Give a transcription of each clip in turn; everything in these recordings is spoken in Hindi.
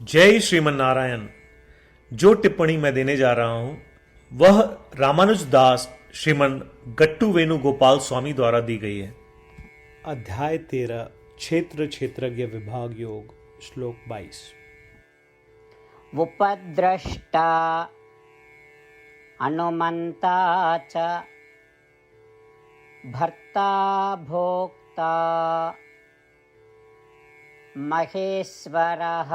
जय श्रीमन नारायण। जो टिप्पणी मैं देने जा रहा हूं वह रामानुज दास श्रीमन गट्टू वेणुगोपाल स्वामी द्वारा दी गई है। अध्याय 13 क्षेत्र क्षेत्रज्ञ विभाग योग श्लोक 22। उपद्रष्टा अनुमन्ता च भर्ता भोक्ता महेश्वरः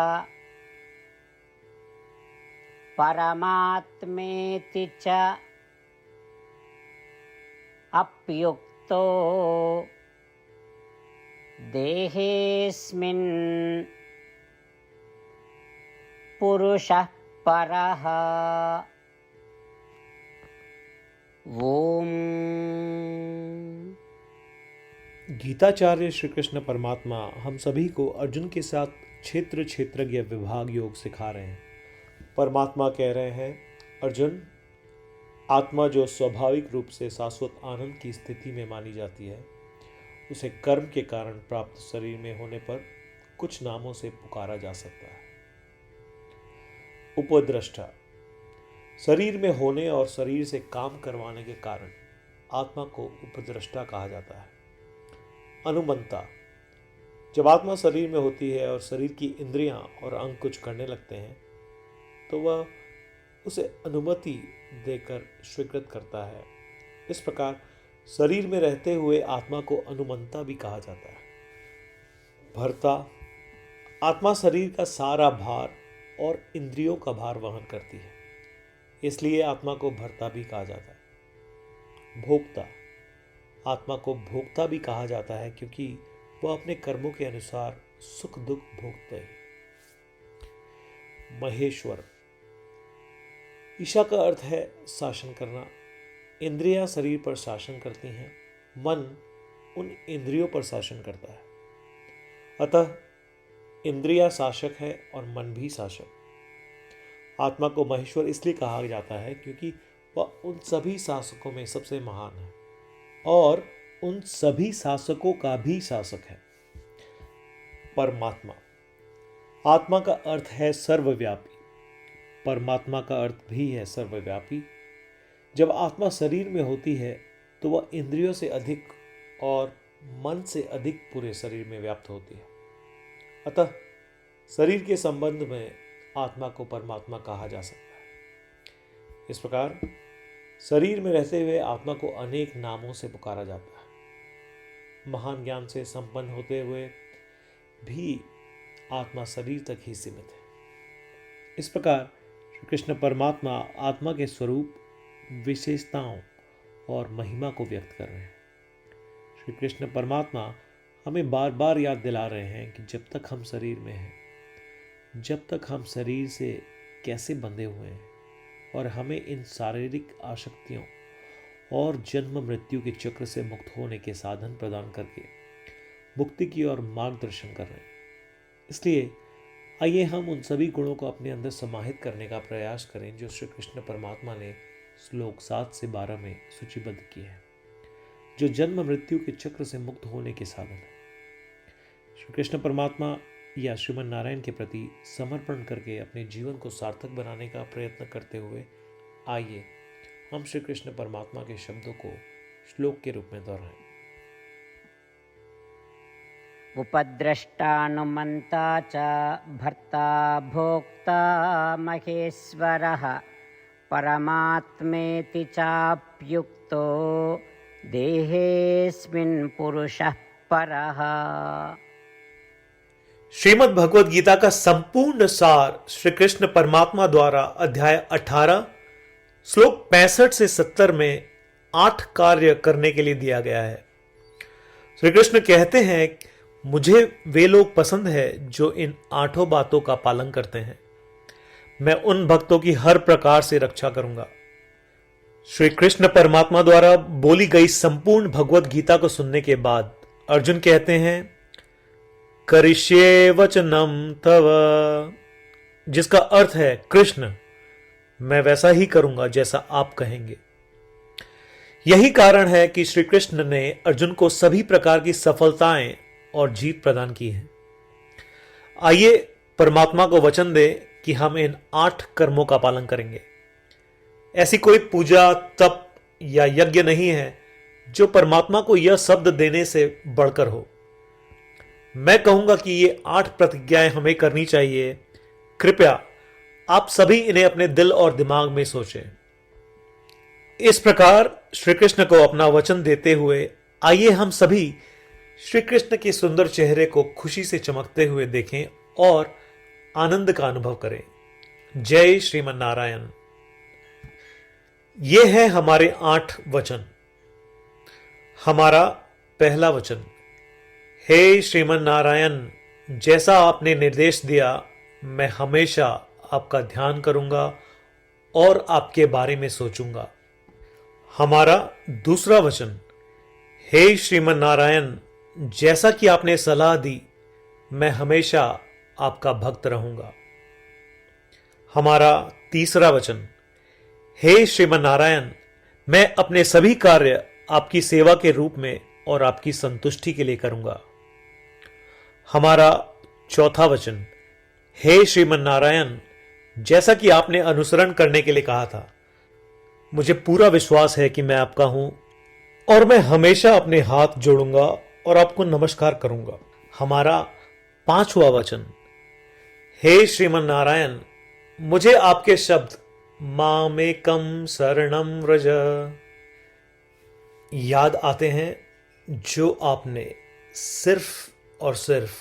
परमात्मेति च अप्युक्तो देहेऽस्मिन् पुरुषः परः। ओम। गीताचार्य श्री कृष्ण परमात्मा हम सभी को अर्जुन के साथ क्षेत्र क्षेत्रज्ञ विभाग योग सिखा रहे हैं। परमात्मा कह रहे हैं, अर्जुन, आत्मा जो स्वाभाविक रूप से शाश्वत आनंद की स्थिति में मानी जाती है, उसे कर्म के कारण प्राप्त शरीर में होने पर कुछ नामों से पुकारा जा सकता है। उपद्रष्टा, शरीर में होने और शरीर से काम करवाने के कारण आत्मा को उपद्रष्टा कहा जाता है। अनुमंता, जब आत्मा शरीर में होती है और शरीर की इंद्रियां और अंग कुछ करने लगते हैं तो वह उसे अनुमति देकर स्वीकृत करता है। इस प्रकार शरीर में रहते हुए आत्मा को अनुमंता भी कहा जाता है। भर्ता, आत्मा शरीर का सारा भार और इंद्रियों का भार वहन करती है, इसलिए आत्मा को भर्ता भी कहा जाता है। भोक्ता, आत्मा को भोक्ता भी कहा जाता है क्योंकि वह अपने कर्मों के अनुसार सुख दुख भोगते हैं। महेश्वर, ईशा का अर्थ है शासन करना। इंद्रियां शरीर पर शासन करती हैं, मन उन इंद्रियों पर शासन करता है। अतः इंद्रियां शासक है और मन भी शासक। आत्मा को महेश्वर इसलिए कहा जाता है क्योंकि वह उन सभी शासकों में सबसे महान है और उन सभी शासकों का भी शासक है। परमात्मा, आत्मा का अर्थ है सर्वव्यापी, परमात्मा का अर्थ भी है सर्वव्यापी। जब आत्मा शरीर में होती है तो वह इंद्रियों से अधिक और मन से अधिक पूरे शरीर में व्याप्त होती है। अतः शरीर के संबंध में आत्मा को परमात्मा कहा जा सकता है। इस प्रकार शरीर में रहते हुए आत्मा को अनेक नामों से पुकारा जाता है। महान ज्ञान से संपन्न होते हुए भी आत्मा शरीर तक ही सीमित है। इस प्रकार श्री कृष्ण परमात्मा आत्मा के स्वरूप, विशेषताओं और महिमा को व्यक्त कर रहे हैं। श्री कृष्ण परमात्मा हमें बार बार याद दिला रहे हैं कि जब तक हम शरीर में हैं, जब तक हम शरीर से कैसे बंधे हुए हैं और हमें इन शारीरिक आसक्तियों और जन्म मृत्यु के चक्र से मुक्त होने के साधन प्रदान करके मुक्ति की ओर मार्गदर्शन कर रहे हैं। इसलिए आइए हम उन सभी गुणों को अपने अंदर समाहित करने का प्रयास करें जो श्री कृष्ण परमात्मा ने श्लोक 7 से 12 में सूचीबद्ध किए हैं, जो जन्म मृत्यु के चक्र से मुक्त होने के साधन है। श्री कृष्ण परमात्मा या श्रीमन नारायण के प्रति समर्पण करके अपने जीवन को सार्थक बनाने का प्रयत्न करते हुए आइए हम श्री कृष्ण परमात्मा के शब्दों को श्लोक के रूप में दोहराएं। उपद्रष्टानुमन्ता च भर्ता भोक्ता महेश्वरः परमात्मेति चाप्युक्तो देहेऽस्मिन् पुरुषः परः। श्रीमद् भगवद गीता का संपूर्ण सार श्री कृष्ण परमात्मा द्वारा अध्याय 18 श्लोक 65 से 70 में 8 कार्य करने के लिए दिया गया है। श्री कृष्ण कहते हैं, मुझे वे लोग पसंद है जो इन 8 बातों का पालन करते हैं। मैं उन भक्तों की हर प्रकार से रक्षा करूंगा। श्री कृष्ण परमात्मा द्वारा बोली गई संपूर्ण भगवद गीता को सुनने के बाद अर्जुन कहते हैं, करिष्ये वचनम तव, जिसका अर्थ है, कृष्ण, मैं वैसा ही करूंगा जैसा आप कहेंगे। यही कारण है कि श्री कृष्ण ने अर्जुन को सभी प्रकार की सफलताएं और जीत प्रदान की है। आइए परमात्मा को वचन दें कि हम इन 8 कर्मों का पालन करेंगे। ऐसी कोई पूजा, तप या यज्ञ नहीं है जो परमात्मा को यह शब्द देने से बढ़कर हो। मैं कहूंगा कि ये 8 प्रतिज्ञाएं हमें करनी चाहिए। कृपया आप सभी इन्हें अपने दिल और दिमाग में सोचें। इस प्रकार श्री कृष्ण को अपना वचन देते हुए आइए हम सभी श्री कृष्ण के सुंदर चेहरे को खुशी से चमकते हुए देखें और आनंद का अनुभव करें। जय श्रीमन नारायण। ये है हमारे 8 वचन। हमारा पहला वचन, हे श्रीमन नारायण, जैसा आपने निर्देश दिया मैं हमेशा आपका ध्यान करूंगा और आपके बारे में सोचूंगा। हमारा दूसरा वचन, हे श्रीमन नारायण, जैसा कि आपने सलाह दी मैं हमेशा आपका भक्त रहूंगा। हमारा तीसरा वचन, हे श्रीमन नारायण, मैं अपने सभी कार्य आपकी सेवा के रूप में और आपकी संतुष्टि के लिए करूंगा। हमारा चौथा वचन, हे श्रीमन नारायण, जैसा कि आपने अनुसरण करने के लिए कहा था, मुझे पूरा विश्वास है कि मैं आपका हूं और मैं हमेशा अपने हाथ जोड़ूंगा और आपको नमस्कार करूंगा। हमारा पांचवा वचन, हे श्रीमन नारायण, मुझे आपके शब्द मामेकम शरणम व्रज याद आते हैं जो आपने सिर्फ और सिर्फ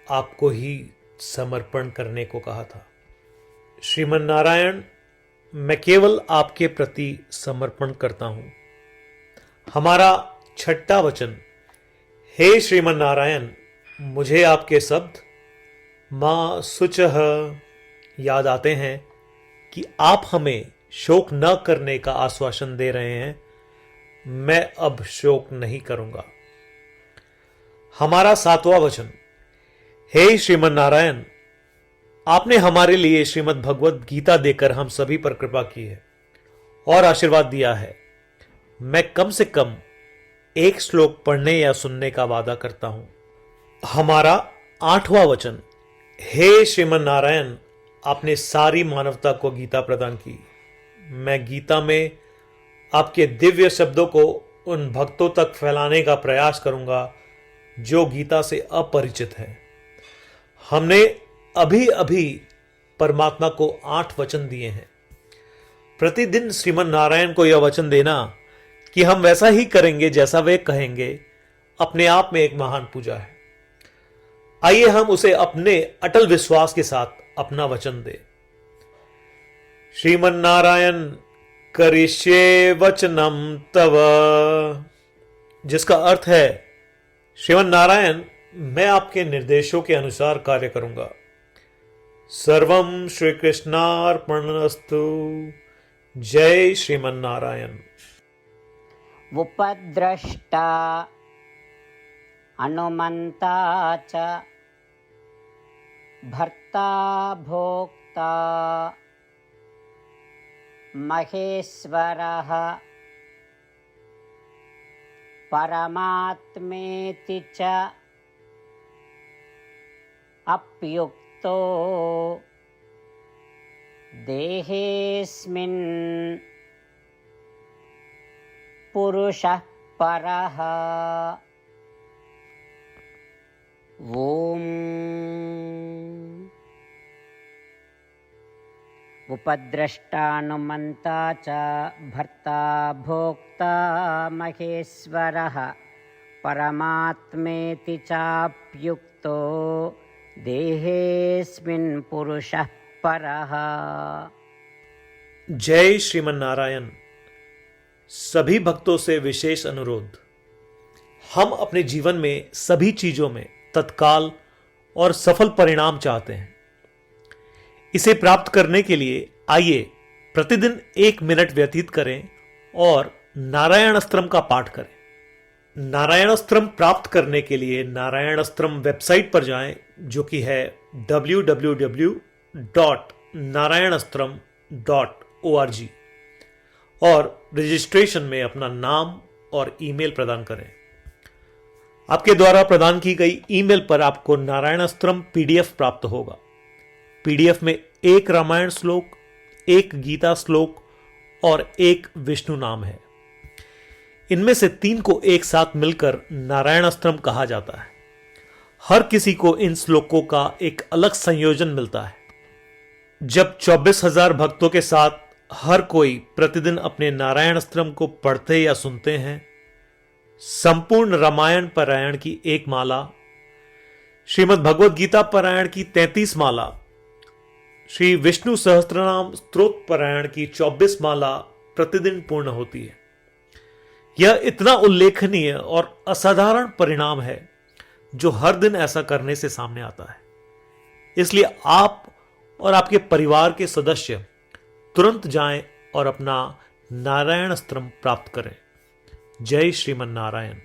आपको ही समर्पण करने को कहा था। श्रीमन नारायण, मैं केवल आपके प्रति समर्पण करता हूं। हमारा छठा वचन, हे श्रीमन नारायण, मुझे आपके शब्द मां शुचः याद आते हैं कि आप हमें शोक न करने का आश्वासन दे रहे हैं। मैं अब शोक नहीं करूंगा। हमारा सातवां वचन, हे श्रीमन नारायण, आपने हमारे लिए श्रीमद् भगवद गीता देकर हम सभी पर कृपा की है और आशीर्वाद दिया है। मैं कम से कम एक श्लोक पढ़ने या सुनने का वादा करता हूं। हमारा आठवां वचन, हे श्रीमन नारायण, आपने सारी मानवता को गीता प्रदान की। मैं गीता में आपके दिव्य शब्दों को उन भक्तों तक फैलाने का प्रयास करूंगा जो गीता से अपरिचित हैं। हमने अभी अभी परमात्मा को 8 वचन दिए हैं। प्रतिदिन श्रीमन नारायण को यह वचन देना कि हम वैसा ही करेंगे जैसा वे कहेंगे, अपने आप में एक महान पूजा है। आइए हम उसे अपने अटल विश्वास के साथ अपना वचन दें। श्रीमन नारायण करिष्ये वचनम तव, जिसका अर्थ है, श्रीमन नारायण, मैं आपके निर्देशों के अनुसार कार्य करूंगा। सर्वम श्री कृष्णार्पणमस्तु। जय श्रीमन नारायण। उपद्रष्टा अनुमन्ता च भर्ता भोक्ता महेश्वरः परमात्मेति च अप्युक्तो देहेऽस्मिन् पुरुषः परः। ओम। उपद्रष्टानुमन्ता च भर्ता भोक्ता महेश्वरः परमात्मेति चाप्युक्तो देहेऽस्मिन् पुरुषः परः। जय श्रीमन नारायण। सभी भक्तों से विशेष अनुरोध, हम अपने जीवन में सभी चीजों में तत्काल और सफल परिणाम चाहते हैं। इसे प्राप्त करने के लिए आइए प्रतिदिन 1 मिनट व्यतीत करें और नारायण अस्त्रम का पाठ करें। नारायण अस्त्रम प्राप्त करने के लिए नारायण अस्त्रम वेबसाइट पर जाएं, जो कि है www.narayanastram.org, और रजिस्ट्रेशन में अपना नाम और ईमेल प्रदान करें। आपके द्वारा प्रदान की गई ईमेल पर आपको नारायण अस्त्रम PDF प्राप्त होगा। पीडीएफ में एक रामायण श्लोक, एक गीता श्लोक और एक विष्णु नाम है। इनमें से 3 को एक साथ मिलकर नारायण अस्त्रम कहा जाता है। हर किसी को इन श्लोकों का एक अलग संयोजन मिलता है। जब 24,000 भक्तों के साथ हर कोई प्रतिदिन अपने नारायण अस्त्रम को पढ़ते या सुनते हैं, संपूर्ण रामायण पारायण की एक माला, श्रीमद् भगवद गीता पारायण की 33 माला, श्री विष्णु सहस्त्रनाम स्तोत्र पारायण की 24 माला प्रतिदिन पूर्ण होती है। यह इतना उल्लेखनीय और असाधारण परिणाम है जो हर दिन ऐसा करने से सामने आता है। इसलिए आप और आपके परिवार के सदस्य तुरंत जाएं और अपना नारायण अस्त्रम प्राप्त करें। जय श्रीमन नारायण।